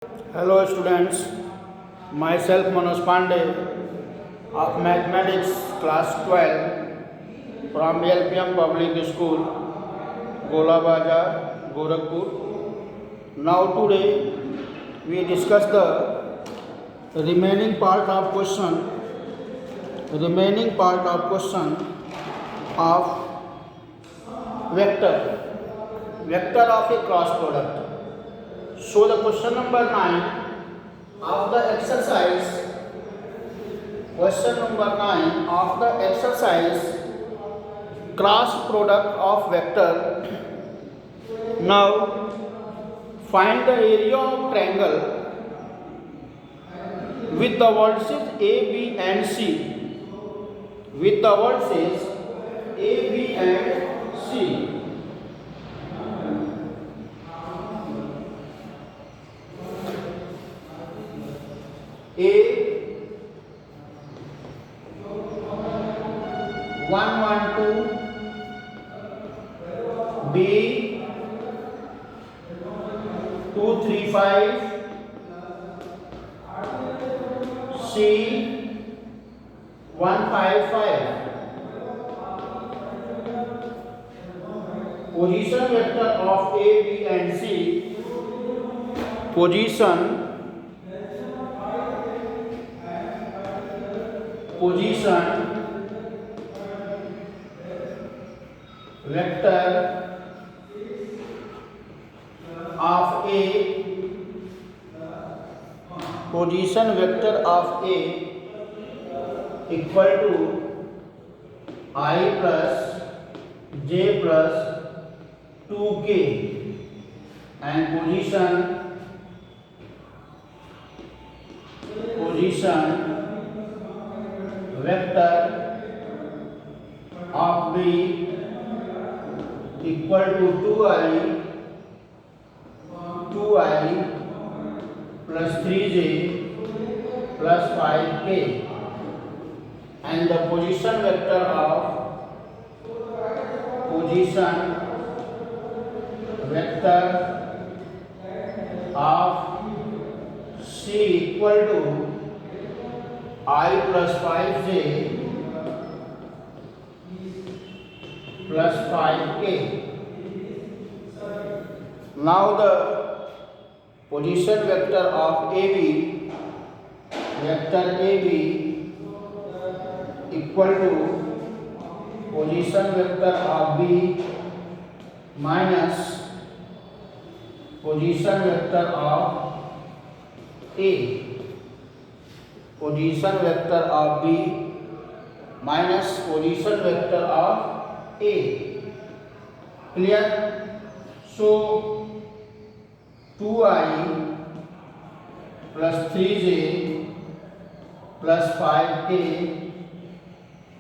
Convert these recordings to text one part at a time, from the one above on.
Hello students, myself Manoj Pandey of Mathematics class 12 from LPM Public School, Gola Bazar, Gorakhpur. Now today we discuss the remaining part of question of vector of a cross product. So the question number 9 of the exercise, cross product of vector. Now find the area of triangle with the vertices A, B and C. With the vertices A, B and C. A 1 1 2, B 2 3 5, C 1 5 5. Position vector of A, B and C. Position vector of A, equal to I plus j plus 2k, and position vector of B equal to 2i plus 3j plus 5k, and the position vector of C equal to I plus 5j plus 5k. Now the position vector of AB, equal to position vector of B minus position vector of A. Position vector of B minus position vector of A. Clear? So 2i plus 3j plus 5k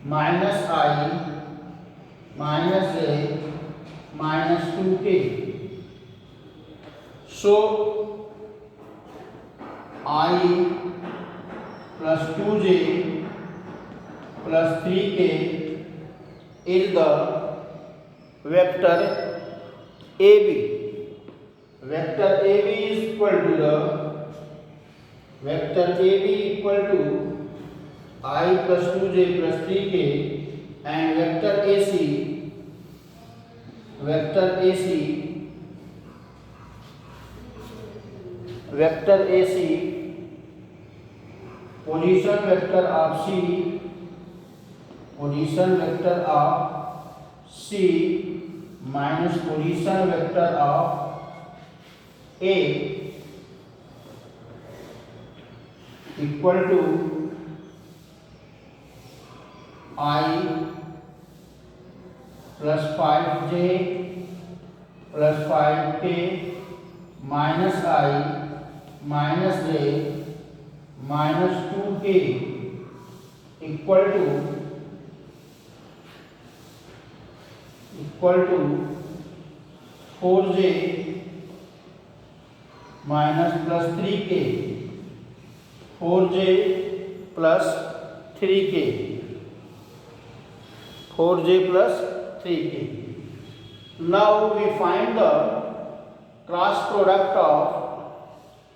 minus I minus j minus 2k. So I plus 2j plus 3k is the vector AB. Vector AB is equal to I plus 2j plus 3k, and vector AC position vector of C minus position vector of A equal to I plus 5j plus 5k minus I minus j minus 2k equal to 4j minus plus 3k, 4j plus 3k. Now we find the cross product of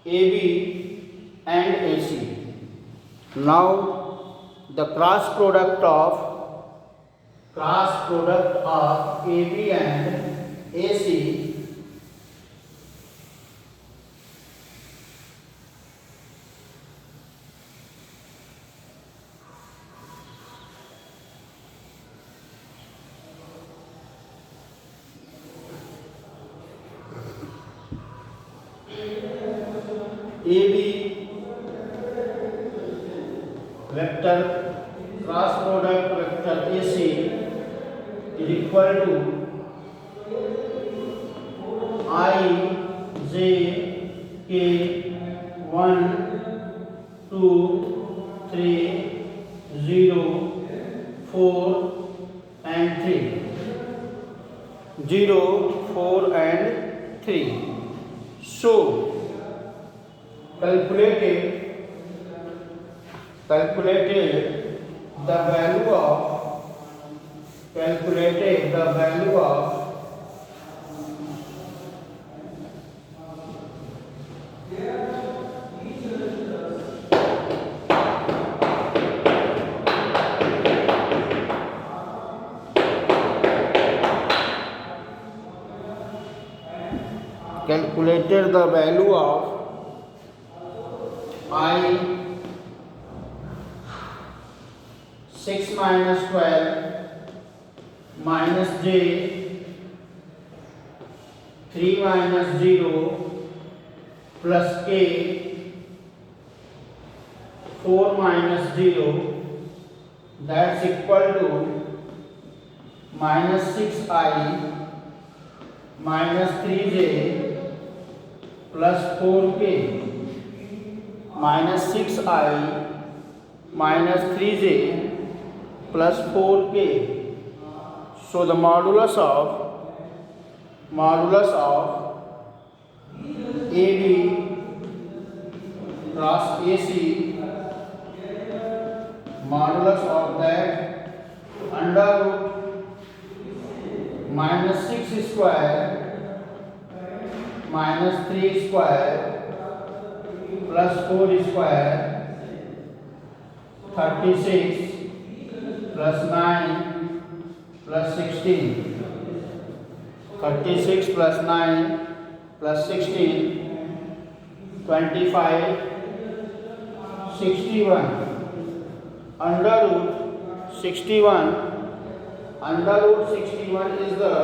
AB and AC. Now the cross product of AB and AC AB vector cross product vector AC is equal to I j k 1 2 3 0 4 and 3 0 4 and 3. So calculated the value of I 6 minus 12 minus j 3 minus 0 plus k 4 minus 0, that's equal to minus 6i minus 3j plus 4k. Minus 6i minus 3j plus 4k. So the modulus of AB cross AC, modulus of that under root minus 6 square minus 3 square plus 4 square 36 plus 9 plus 16. 36 plus 9 plus 16 25 61 under root 61 is the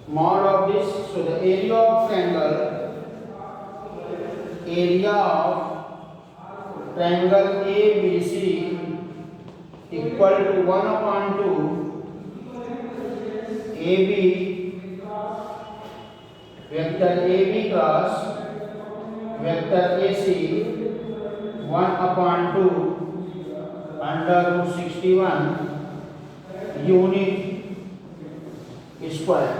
mod of this. So the area of triangle ABC equal to 1 upon 2 AB vector AB cross vector AC 1 upon 2 under root 61 unit square.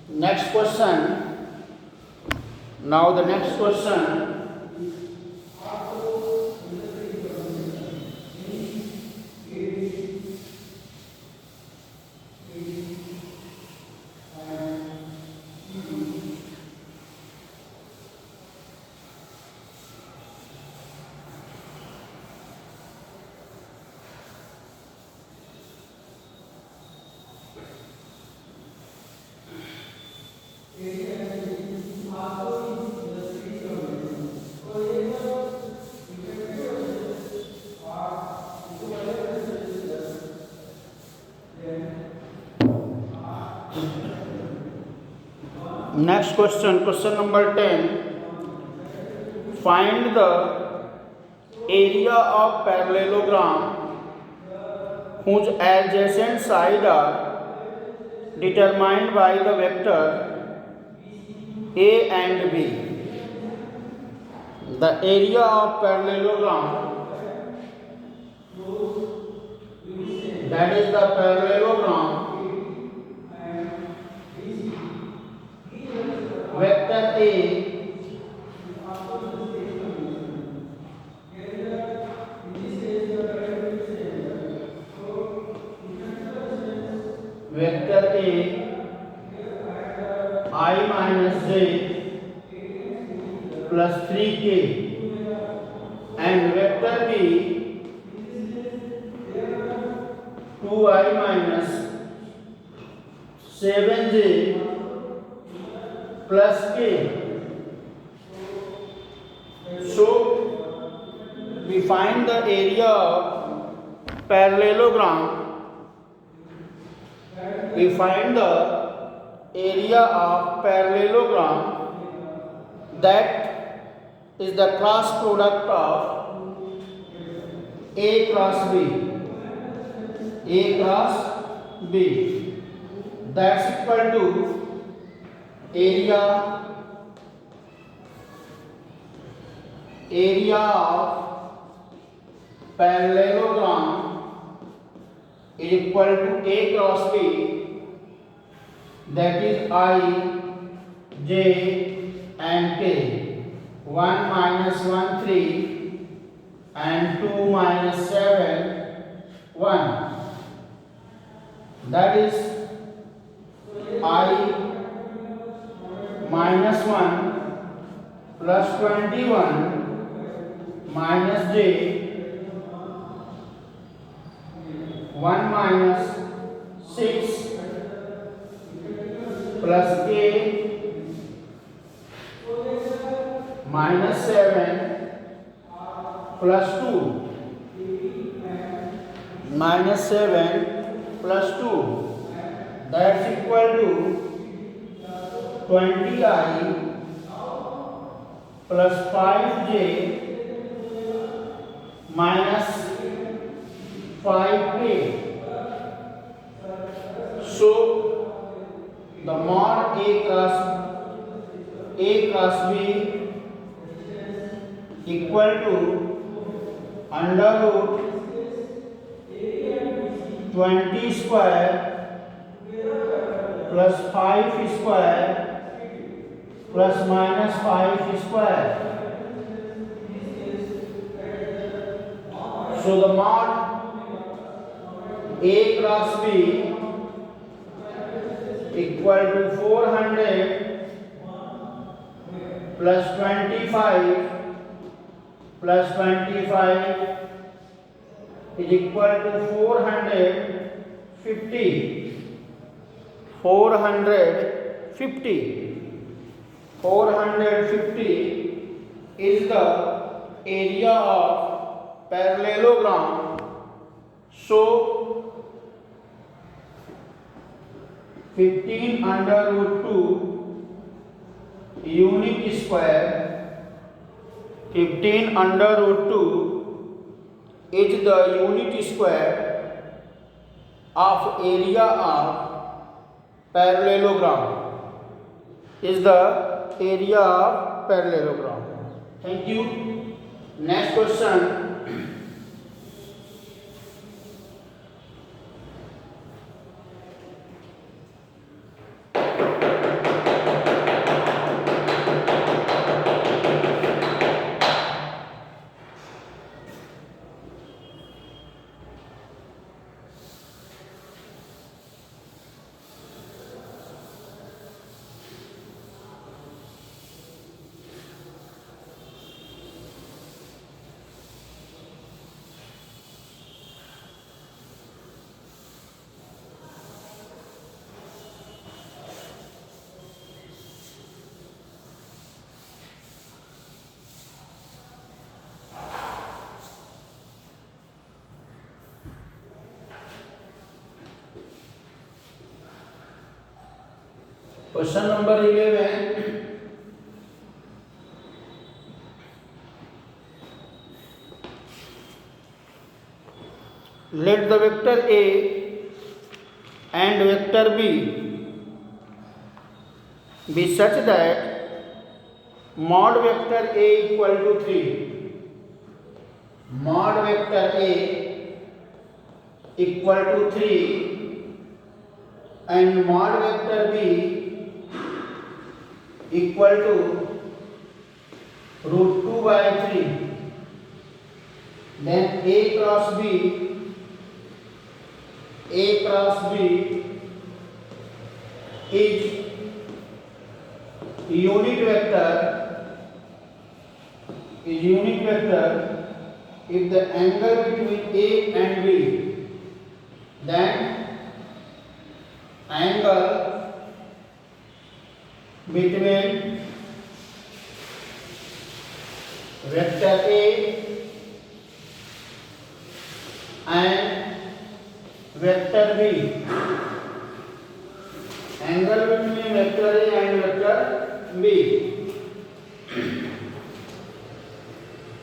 Next question. Now the next question. Next question, question number 10. Find the area of parallelogram whose adjacent sides are determined by the vector A and B. The area of parallelogram, that is the parallelogram vector A vector A I minus j plus 3k and vector B 2I minus 7j plus k. So we find the area of parallelogram. We find the area of parallelogram that is the cross product of A cross B. A cross B. That's equal to area of parallelogram is equal to A cross B, that is I, j and k. 1 minus 1 3 and 2 minus 7 1. That is I minus 1 plus 21 minus j 1 minus 6 plus k minus 7 plus 2 minus 7 plus 2, that's equal to 20i plus 5j minus 5k. So the mod A cross B equal to under root 20 square plus 5 square plus minus 5 square. So the mod A cross B equal to 400 plus 25 plus 25 is equal to 450. 450 is the area of parallelogram. So 15 under root 2 unit square, 15 under root 2 is the unit square of area of parallelogram, is the area of parallelogram. Thank you. Next question. Question number 11. Let the vector A and vector B be such that mod vector A equal to 3. Mod vector A equal to 3 and mod vector B equal to root 2 by 3. Then A cross B is unit vector if the angle between A and B, then angle between vector A and vector B, angle between vector A and vector B.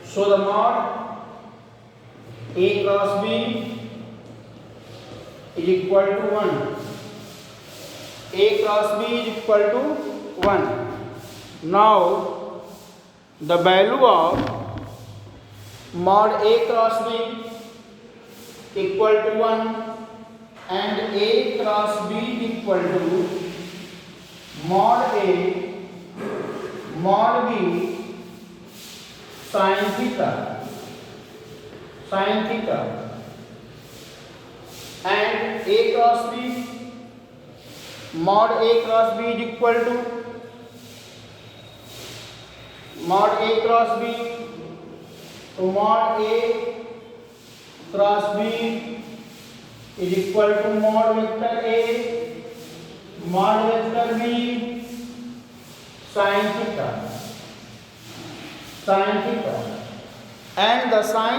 So the mod A cross B is equal to 1. A cross B is equal to 1. Now the value of mod A cross B equal to 1 and A cross B equal to mod A mod B sin theta and A cross B mod A cross B is equal to mod A cross B, so mod A cross B is equal to mod vector A mod vector B sin theta and the sin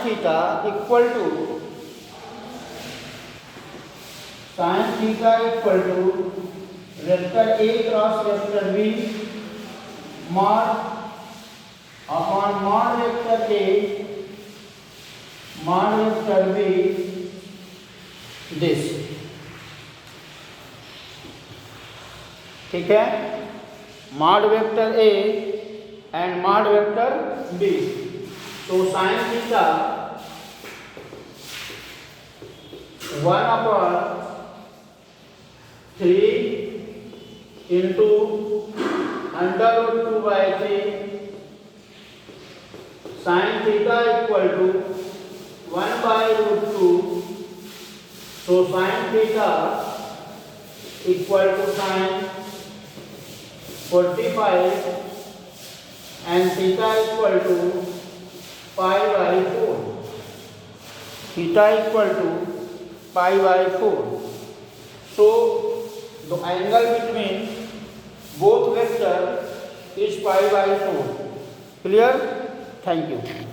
theta equal to vector A cross vector B mod upon mod vector A mod vector B, this. ठीक है, mod vector A and mod vector B. So sin theta 1 upon 3 into under root 2 by 3 sin theta equal to 1 by root 2. So sin theta equal to sin 45 and theta equal to pi by 4. Theta equal to pi by 4. So the angle between both vector is pi by 4. Clear? Thank you.